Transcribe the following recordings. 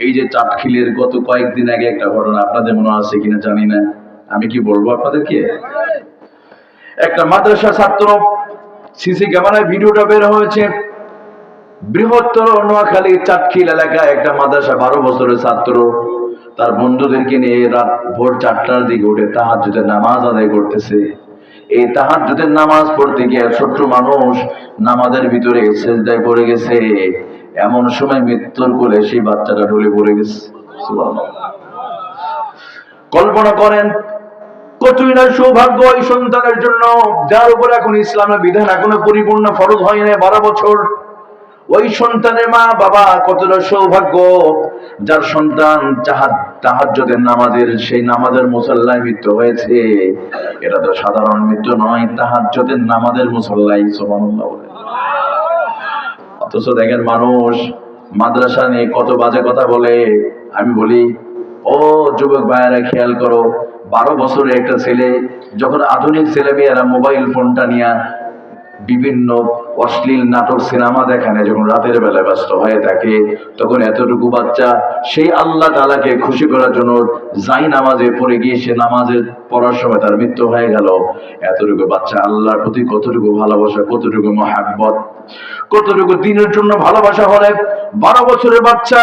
এই যে চাটখিলের গত কয়েকদিন আগে একটা ঘটনা আপনাদের মনে আছে কিনা জানি না, আমি কি বলবো আপনাদেরকে। একটা মাদ্রাসা ছাত্র, সিসি ক্যামেরায় ভিডিওটা বের হয়েছে, বৃহত্তর নোয়াখালী চাটখিল এলাকায় একটা মাদ্রাসা 12 বছরের ছাত্র তার বন্ধুদেরকে নিয়ে রাত ভোর 4টার দিকে উঠে তাহাজ্জুদের নামাজ আদায় করতেছে। এই তাহাজ্জুদের নামাজ পড়তে গিয়ে ছোট্ট মানুষ নামাজের ভিতরে সেজদায় পড়ে গেছে। এমন সময় মৃত্যুর কোলে সেই বাচ্চাটা ঢলে পড়ে গেছে। সুবহানাল্লাহ। কল্পনা করেন কতই না সৌভাগ্য এই সন্তানের জন্য, যার উপর এখন ইসলামের বিধান এখনো পরিপূর্ণ ফরজ হয় না, 12 বছর। ওই সন্তানের মা বাবা কতটা সৌভাগ্য, যার সন্তান তাহাজ্জুদের নামাজের সেই নামাজের মুসল্লায় মৃত্যু হয়েছে। এটা তো সাধারণ মৃত্যু নয়, তাহাজ্জুদের নামাজের মুসল্লায়। সুবহানাল্লাহ। অথচ দেখেন মানুষ মাদ্রাসা নিয়ে কত বাজে কথা বলে। আমি বলি, ও যুবক ভাইয়েরা খেয়াল করো, 12 বছরের একটা ছেলে যখন আধুনিক ছেলে মেয়েরা মোবাইল ফোনটা নিয়ে বিভিন্ন অশ্লীল নাটক সিনেমা দেখানে যখন রাতের বেলায় ব্যস্ত হয়ে থাকে, তখন এতটুকু বাচ্চা সেই আল্লাহ তাআলাকে খুশি করার জন্য যাই নামাজে পড়ে গিয়ে সে নামাজের পড়ার সময় তার মৃত্যু হয়ে গেল। এতটুকু বাচ্চা আল্লাহর প্রতি কতটুকু ভালোবাসা, কতটুকু মহাব্বত, কতটুকু দিনের জন্য ভালোবাসা হলে 12 বছরের বাচ্চা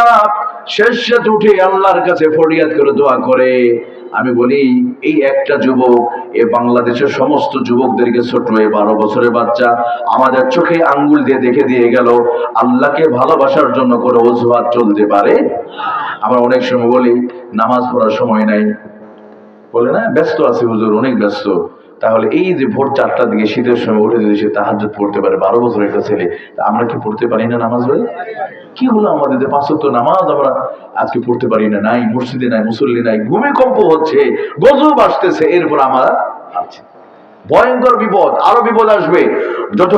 শেষ রাতে উঠে আল্লাহর কাছে ফরিয়াদ করে দোয়া করে। আমি বলি, এই একটা যুবক এ বাংলাদেশের সমস্ত যুবকদেরকে ছোট হয়ে 12 বছরের বাচ্চা আমাদের চোখে আঙ্গুল দিয়ে দেখে দিয়ে গেল আল্লাহকে ভালোবাসার জন্য করে অজুহাত চলতে পারে। আমরা অনেক সময় বলি নামাজ পড়ার সময় নাই, বলে না ব্যস্ত আছে হুজুর, অনেক ব্যস্ত। তাহলে এই যে ভোর 4টার দিকে শীতের সময় উঠে যদি সে তাহাজ্জুদ পড়তে পারে, 12 বছরের একটা ছেলে, আমরা কি পড়তে পারি না নামাজ? ভাই কি হলো আমাদের যে 5 ওয়াক্ত নামাজ আমরা আজকে পড়তে পারি না? নাই মসজিদে, নাই মুসল্লি, নাই, ভূমিকম্প হচ্ছে, গজব আসতেছে, এরপর আমরা আছি। ভয়ঙ্কর বিপদ, আরো বিপদ আসবে। যত